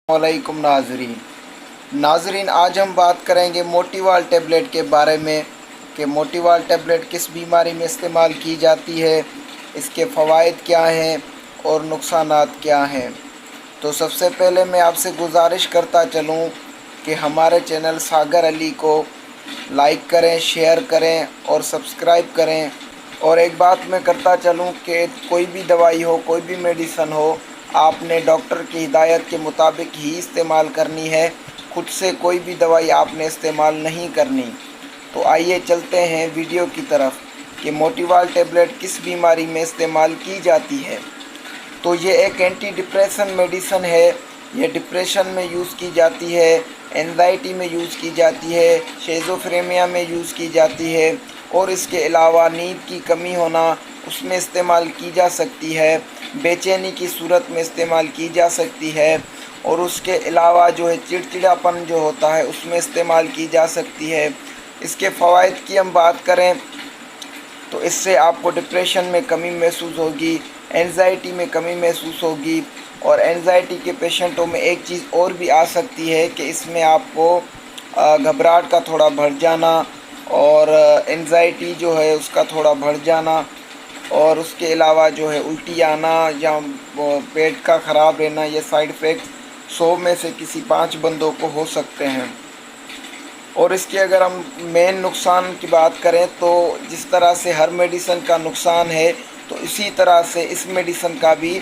वालेकुम नाजरीन, आज हम बात करेंगे मोटिवाल टेबलेट के बारे में कि मोटिवाल टेबलेट किस बीमारी में इस्तेमाल की जाती है, इसके फ़वाइद क्या हैं और नुकसानात क्या हैं। तो सबसे पहले मैं आपसे गुजारिश करता चलूँ कि हमारे चैनल सागर अली को लाइक करें, शेयर करें और सब्सक्राइब करें। और एक बात मैं करता चलूँ कि कोई भी दवाई हो, कोई भी मेडिसन हो, आपने डॉक्टर की हिदायत के मुताबिक ही इस्तेमाल करनी है। खुद से कोई भी दवाई आपने इस्तेमाल नहीं करनी। तो आइए चलते हैं वीडियो की तरफ कि मोटिवाल टेबलेट किस बीमारी में इस्तेमाल की जाती है। तो ये एक एंटी डिप्रेशन मेडिसन है। ये डिप्रेशन में यूज़ की जाती है, एंजाइटी में यूज़ की जाती है, शेज़ोफ्रेनिया में यूज़ की जाती है और इसके अलावा नींद की कमी होना उसमें इस्तेमाल की जा सकती है, बेचैनी की सूरत में इस्तेमाल की जा सकती है और उसके अलावा जो है चिड़चिड़ापन जो होता है उसमें इस्तेमाल की जा सकती है। इसके फ़वाइद की हम बात करें तो इससे आपको डिप्रेशन में कमी महसूस होगी, एंजाइटी में कमी महसूस होगी और एंजाइटी के पेशेंटों में एक चीज़ और भी आ सकती है कि इसमें आपको घबराहट का थोड़ा बढ़ जाना और एंजाइटी जो है उसका थोड़ा बढ़ जाना और उसके अलावा जो है उल्टी आना या पेट का ख़राब रहना, ये साइड इफ़ेक्ट 100 में से किसी 5 बंदों को हो सकते हैं। और इसके अगर हम मेन नुकसान की बात करें तो जिस तरह से हर मेडिसन का नुकसान है तो इसी तरह से इस मेडिसन का भी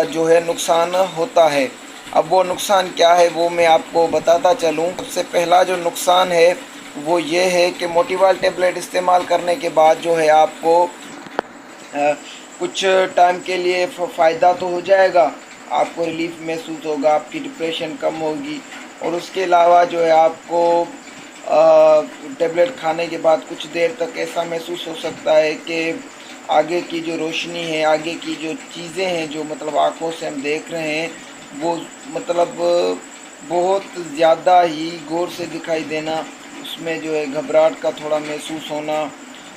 जो है नुकसान होता है। अब वो नुकसान क्या है वो मैं आपको बताता चलूँ। सबसे पहला जो नुकसान है वो ये है कि मोटिवाल टेबलेट इस्तेमाल करने के बाद जो है आपको कुछ टाइम के लिए फ़ायदा तो हो जाएगा, आपको रिलीफ महसूस होगा, आपकी डिप्रेशन कम होगी और उसके अलावा जो है आपको टेबलेट खाने के बाद कुछ देर तक ऐसा महसूस हो सकता है कि आगे की जो रोशनी है, आगे की जो चीज़ें हैं जो मतलब आँखों से हम देख रहे हैं वो मतलब बहुत ज़्यादा ही गौर से दिखाई देना, उसमें जो है घबराहट का थोड़ा महसूस होना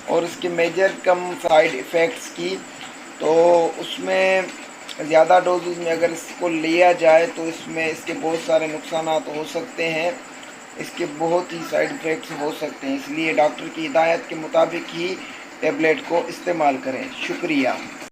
और इसके मेजर कम साइड इफ़ेक्ट्स की। तो उसमें ज़्यादा डोजेज में अगर इसको लिया जाए तो इसमें इसके बहुत सारे नुकसान हो सकते हैं, इसके बहुत ही साइड इफ़ेक्ट्स हो सकते हैं। इसलिए डॉक्टर की हिदायत के मुताबिक ही टेबलेट को इस्तेमाल करें। शुक्रिया।